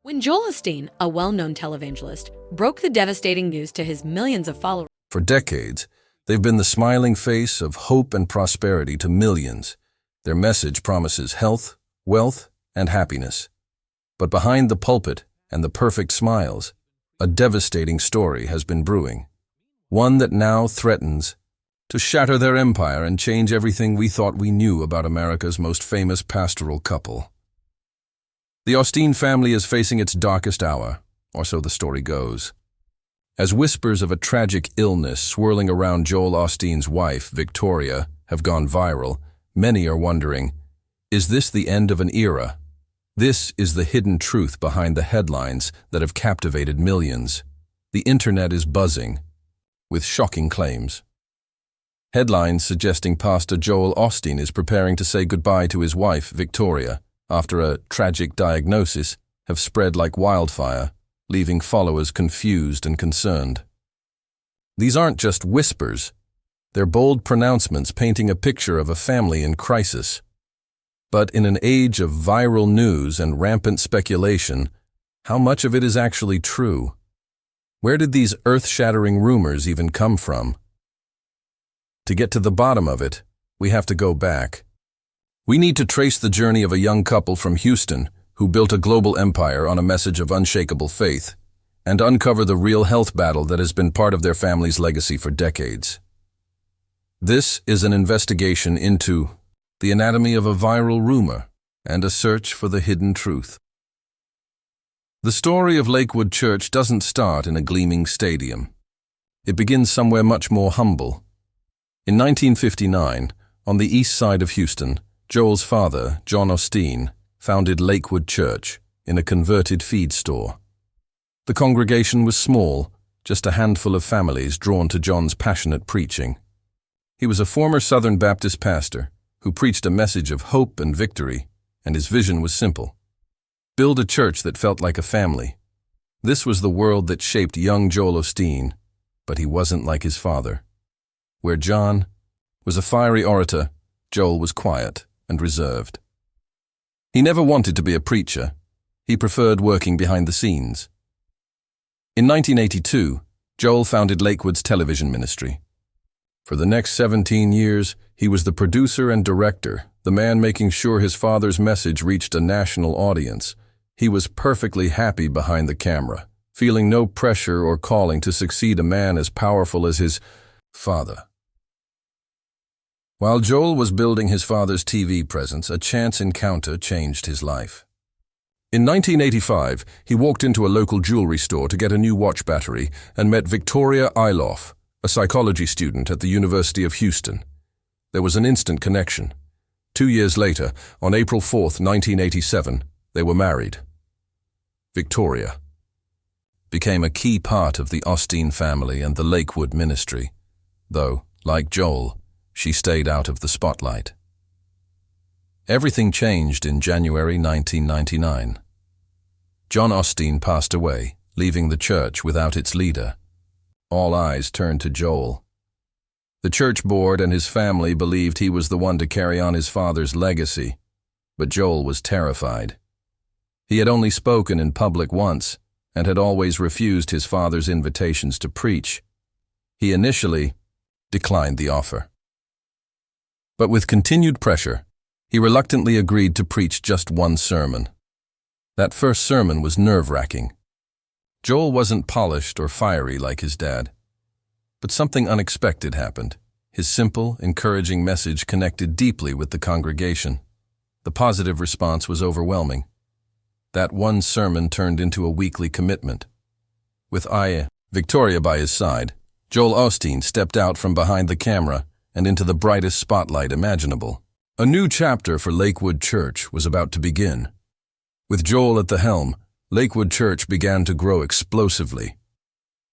When Joel Osteen, a well-known televangelist, broke the devastating news to his millions of followers. For decades, they've been the smiling face of hope and prosperity to millions. Their message promises health, wealth, and happiness. But behind the pulpit and the perfect smiles, a devastating story has been brewing. One that now threatens to shatter their empire and change everything we thought we knew about America's most famous pastoral couple. The Osteen family is facing its darkest hour, or so the story goes. As whispers of a tragic illness swirling around Joel Osteen's wife, Victoria, have gone viral, many are wondering, is this the end of an era? This is the hidden truth behind the headlines that have captivated millions. The internet is buzzing with shocking claims. Headlines suggesting Pastor Joel Osteen is preparing to say goodbye to his wife, Victoria, after a tragic diagnosis, have spread like wildfire, leaving followers confused and concerned. These aren't just whispers. They're bold pronouncements painting a picture of a family in crisis. But in an age of viral news and rampant speculation, how much of it is actually true? Where did these earth-shattering rumors even come from? To get to the bottom of it, we have to go back. We need to trace the journey of a young couple from Houston who built a global empire on a message of unshakable faith, and uncover the real health battle that has been part of their family's legacy for decades. This is an investigation into the anatomy of a viral rumor and a search for the hidden truth. The story of Lakewood Church doesn't start in a gleaming stadium. It begins somewhere much more humble. In 1959, on the east side of Houston, Joel's father, John Osteen, founded Lakewood Church in a converted feed store. The congregation was small, just a handful of families drawn to John's passionate preaching. He was a former Southern Baptist pastor who preached a message of hope and victory, and his vision was simple: build a church that felt like a family. This was the world that shaped young Joel Osteen, but he wasn't like his father. Where John was a fiery orator, Joel was quiet and reserved. He never wanted to be a preacher. He preferred working behind the scenes. In 1982, Joel founded Lakewood's television ministry. For the next 17 years, he was the producer and director, the man making sure his father's message reached a national audience. He was perfectly happy behind the camera, feeling no pressure or calling to succeed a man as powerful as his father. While Joel was building his father's TV presence, a chance encounter changed his life. In 1985, he walked into a local jewelry store to get a new watch battery and met Victoria Osteen, a psychology student at the University of Houston. There was an instant connection. 2 years later, on April 4, 1987, they were married. Victoria became a key part of the Osteen family and the Lakewood ministry, though, like Joel, she stayed out of the spotlight. Everything changed in January 1999. John Osteen passed away, leaving the church without its leader. All eyes turned to Joel. The church board and his family believed he was the one to carry on his father's legacy, but Joel was terrified. He had only spoken in public once and had always refused his father's invitations to preach. He initially declined the offer. But with continued pressure, he reluctantly agreed to preach just one sermon. That first sermon was nerve-wracking. Joel wasn't polished or fiery like his dad. But something unexpected happened. His simple, encouraging message connected deeply with the congregation. The positive response was overwhelming. That one sermon turned into a weekly commitment. With Victoria by his side, Joel Osteen stepped out from behind the camera and into the brightest spotlight imaginable. A new chapter for Lakewood Church was about to begin. With Joel at the helm, Lakewood Church began to grow explosively.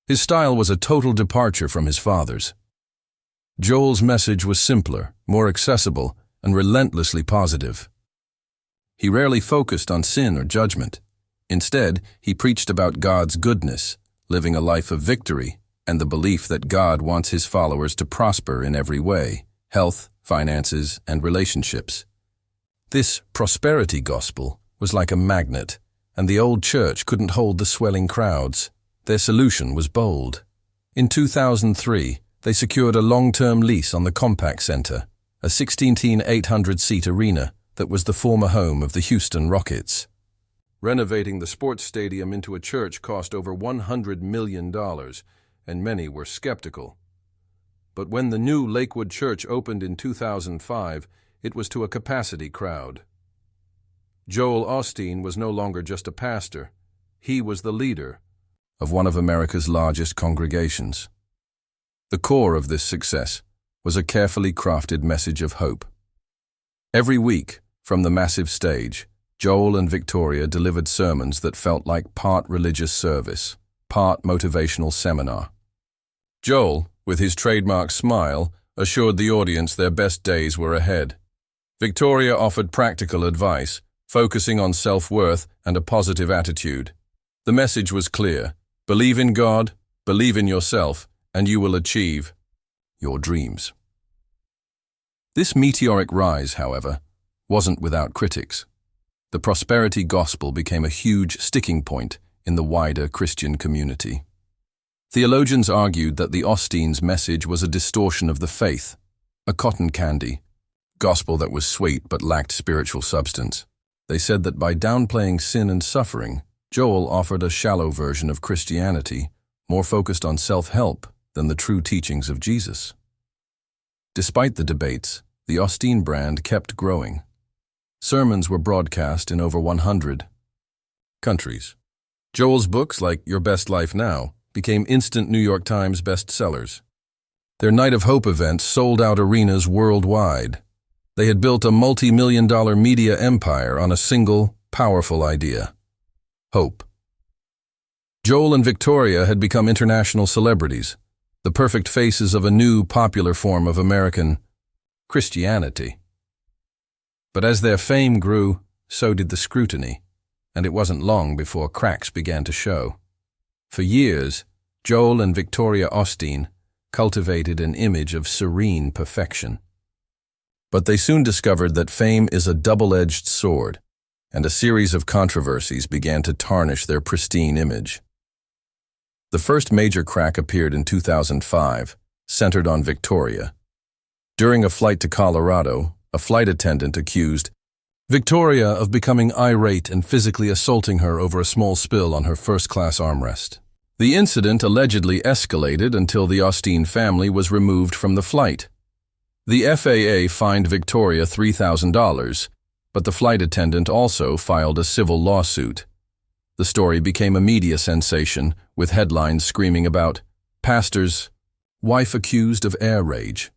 His style was a total departure from his father's. Joel's message was simpler, more accessible, and relentlessly positive. He rarely focused on sin or judgment. Instead, he preached about God's goodness, living a life of victory, and the belief that God wants his followers to prosper in every way: health, finances, and relationships. This prosperity gospel was like a magnet, and the old church couldn't hold the swelling crowds. Their solution was bold. In 2003, they secured a long-term lease on the Compaq Center, a 16,800-seat arena that was the former home of the Houston Rockets. Renovating the sports stadium into a church cost over $100 million, and many were skeptical. But when the new Lakewood Church opened in 2005, it was to a capacity crowd. Joel Osteen was no longer just a pastor. He was the leader of one of America's largest congregations. The core of this success was a carefully crafted message of hope. Every week, from the massive stage, Joel and Victoria delivered sermons that felt like part religious service, part motivational seminar. Joel, with his trademark smile, assured the audience their best days were ahead. Victoria offered practical advice, focusing on self-worth and a positive attitude. The message was clear: believe in God, believe in yourself, and you will achieve your dreams. This meteoric rise, however, wasn't without critics. The prosperity gospel became a huge sticking point in the wider Christian community. Theologians argued that the Osteens' message was a distortion of the faith, a cotton candy gospel that was sweet but lacked spiritual substance. They said that by downplaying sin and suffering, Joel offered a shallow version of Christianity, more focused on self-help than the true teachings of Jesus. Despite the debates, the Osteen brand kept growing. Sermons were broadcast in over 100 countries. Joel's books, like Your Best Life Now, became instant New York Times bestsellers. Their Night of Hope events sold out arenas worldwide. They had built a multi-million-dollar media empire on a single, powerful idea: hope. Joel and Victoria had become international celebrities, the perfect faces of a new, popular form of American Christianity. But as their fame grew, so did the scrutiny, and it wasn't long before cracks began to show. For years, Joel and Victoria Osteen cultivated an image of serene perfection. But they soon discovered that fame is a double-edged sword, and a series of controversies began to tarnish their pristine image. The first major crack appeared in 2005, centered on Victoria. During a flight to Colorado, a flight attendant accused Victoria of becoming irate and physically assaulting her over a small spill on her first-class armrest. The incident allegedly escalated until the Osteen family was removed from the flight. The FAA fined Victoria $3,000, but the flight attendant also filed a civil lawsuit. The story became a media sensation, with headlines screaming about pastor's wife accused of air rage.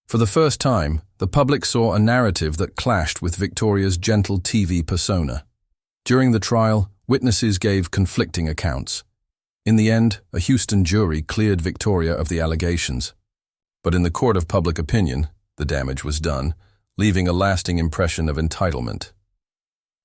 For the first time, the public saw a narrative that clashed with Victoria's gentle TV persona. During the trial, witnesses gave conflicting accounts. In the end, a Houston jury cleared Victoria of the allegations. But in the court of public opinion, the damage was done, leaving a lasting impression of entitlement.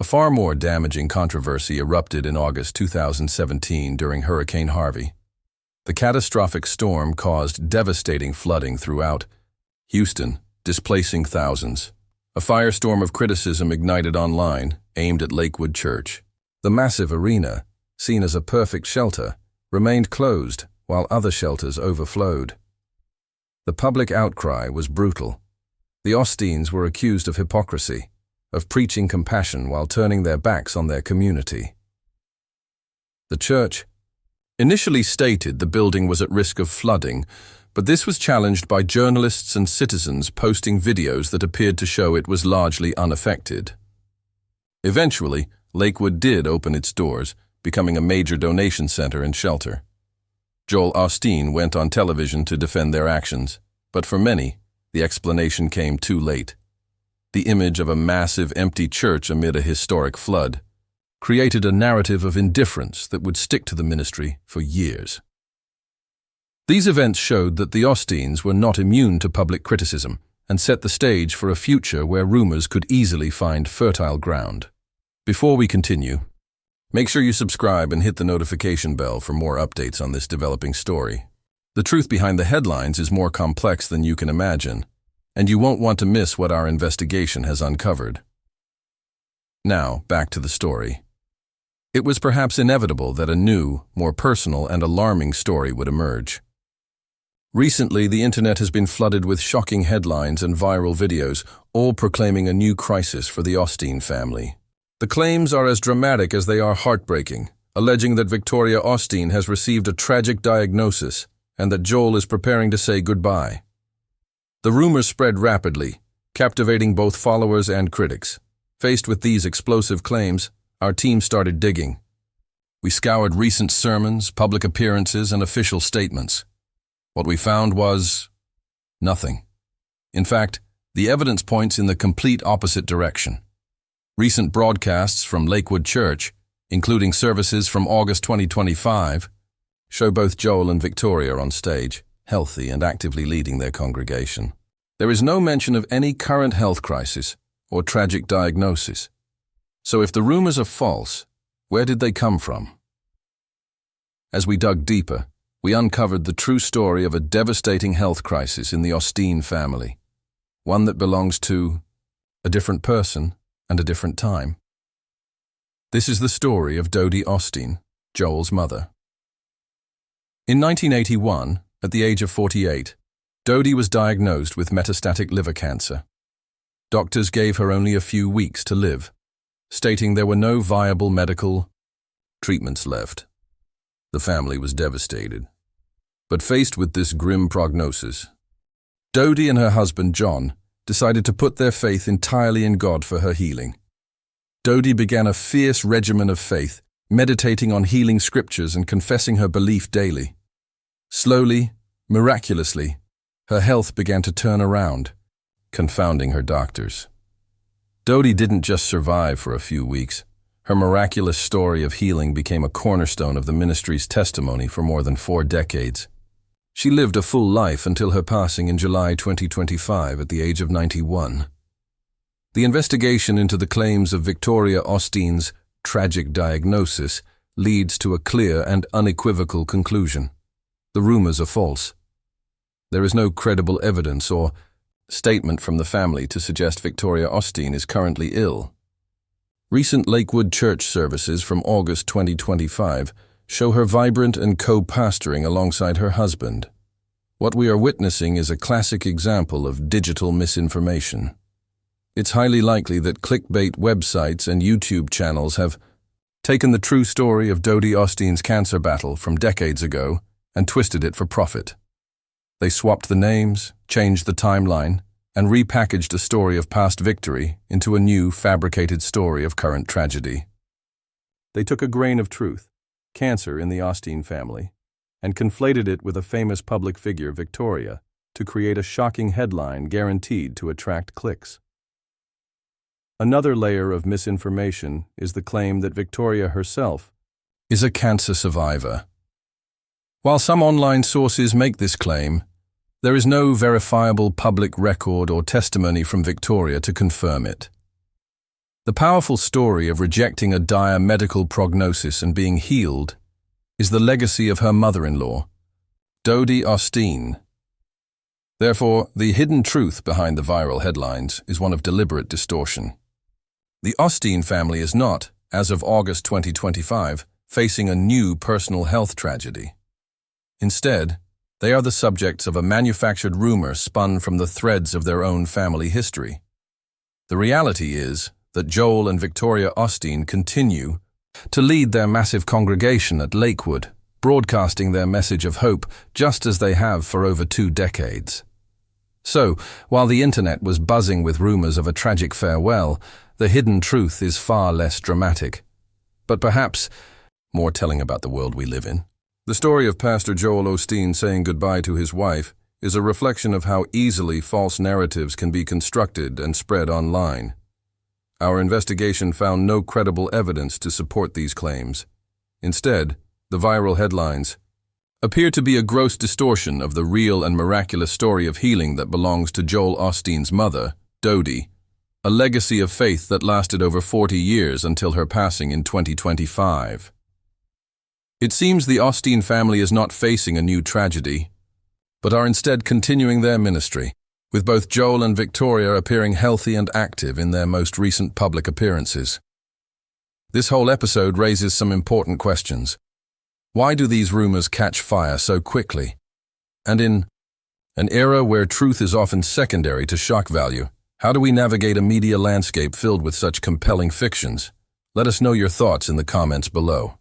A far more damaging controversy erupted in August 2017 during Hurricane Harvey. The catastrophic storm caused devastating flooding throughout Houston, displacing thousands. A firestorm of criticism ignited online, aimed at Lakewood Church. The massive arena, seen as a perfect shelter, remained closed while other shelters overflowed. The public outcry was brutal. The Osteens were accused of hypocrisy, of preaching compassion while turning their backs on their community. The church initially stated the building was at risk of flooding, but this was challenged by journalists and citizens posting videos that appeared to show it was largely unaffected. Eventually, Lakewood did open its doors, becoming a major donation center and shelter. Joel Osteen went on television to defend their actions, but for many, the explanation came too late. The image of a massive empty church amid a historic flood created a narrative of indifference that would stick to the ministry for years. These events showed that the Osteens were not immune to public criticism and set the stage for a future where rumors could easily find fertile ground. Before we continue, make sure you subscribe and hit the notification bell for more updates on this developing story. The truth behind the headlines is more complex than you can imagine, and you won't want to miss what our investigation has uncovered. Now, back to the story. It was perhaps inevitable that a new, more personal and alarming story would emerge. Recently, the internet has been flooded with shocking headlines and viral videos, all proclaiming a new crisis for the Osteen family. The claims are as dramatic as they are heartbreaking, alleging that Victoria Osteen has received a tragic diagnosis and that Joel is preparing to say goodbye. The rumors spread rapidly, captivating both followers and critics. Faced with these explosive claims, our team started digging. We scoured recent sermons, public appearances, and official statements. What we found was nothing. In fact, the evidence points in the complete opposite direction. Recent broadcasts from Lakewood Church, including services from August 2025, show both Joel and Victoria on stage, healthy and actively leading their congregation. There is no mention of any current health crisis or tragic diagnosis. So if the rumors are false, where did they come from? As we dug deeper, we uncovered the true story of a devastating health crisis in the Osteen family, one that belongs to a different person and a different time. This is the story of Joel Osteen, Joel's mother. In 1981, at the age of 48, Dodie was diagnosed with metastatic liver cancer. Doctors gave her only a few weeks to live, stating there were no viable medical treatments left. The family was devastated. But faced with this grim prognosis, Dodie and her husband John decided to put their faith entirely in God for her healing. Dodie began a fierce regimen of faith, meditating on healing scriptures and confessing her belief daily. Slowly, miraculously, her health began to turn around, confounding her doctors. Dodie didn't just survive for a few weeks. Her miraculous story of healing became a cornerstone of the ministry's testimony for more than 4 decades. She lived a full life until her passing in July 2025 at the age of 91. The investigation into the claims of Victoria Osteen's tragic diagnosis leads to a clear and unequivocal conclusion. The rumors are false. There is no credible evidence or statement from the family to suggest Victoria Osteen is currently ill. Recent Lakewood Church services from August 2025 show her vibrant and co-pastoring alongside her husband. What we are witnessing is a classic example of digital misinformation. It's highly likely that clickbait websites and YouTube channels have taken the true story of Joel Osteen's cancer battle from decades ago and twisted it for profit. They swapped the names, changed the timeline, and repackaged a story of past victory into a new, fabricated story of current tragedy. They took a grain of truth, cancer in the Osteen family, and conflated it with a famous public figure, Victoria, to create a shocking headline guaranteed to attract clicks. Another layer of misinformation is the claim that Victoria herself is a cancer survivor. While some online sources make this claim, there is no verifiable public record or testimony from Victoria to confirm it. The powerful story of rejecting a dire medical prognosis and being healed is the legacy of her mother-in-law, Joel Osteen. Therefore, the hidden truth behind the viral headlines is one of deliberate distortion. The Osteen family is not, as of August 2025, facing a new personal health tragedy. Instead, they are the subjects of a manufactured rumor spun from the threads of their own family history. The reality is that Joel and Victoria Osteen continue to lead their massive congregation at Lakewood, broadcasting their message of hope just as they have for over 2 decades. So, while the internet was buzzing with rumors of a tragic farewell, the hidden truth is far less dramatic, but perhaps more telling about the world we live in. The story of Pastor Joel Osteen saying goodbye to his wife is a reflection of how easily false narratives can be constructed and spread online. Our investigation found no credible evidence to support these claims. Instead, the viral headlines appear to be a gross distortion of the real and miraculous story of healing that belongs to Joel Osteen's mother, Dodie, a legacy of faith that lasted over 40 years until her passing in 2025. It seems the Osteen family is not facing a new tragedy, but are instead continuing their ministry, with both Joel and Victoria appearing healthy and active in their most recent public appearances. This whole episode raises some important questions. Why do these rumors catch fire so quickly? And in an era where truth is often secondary to shock value, how do we navigate a media landscape filled with such compelling fictions? Let us know your thoughts in the comments below.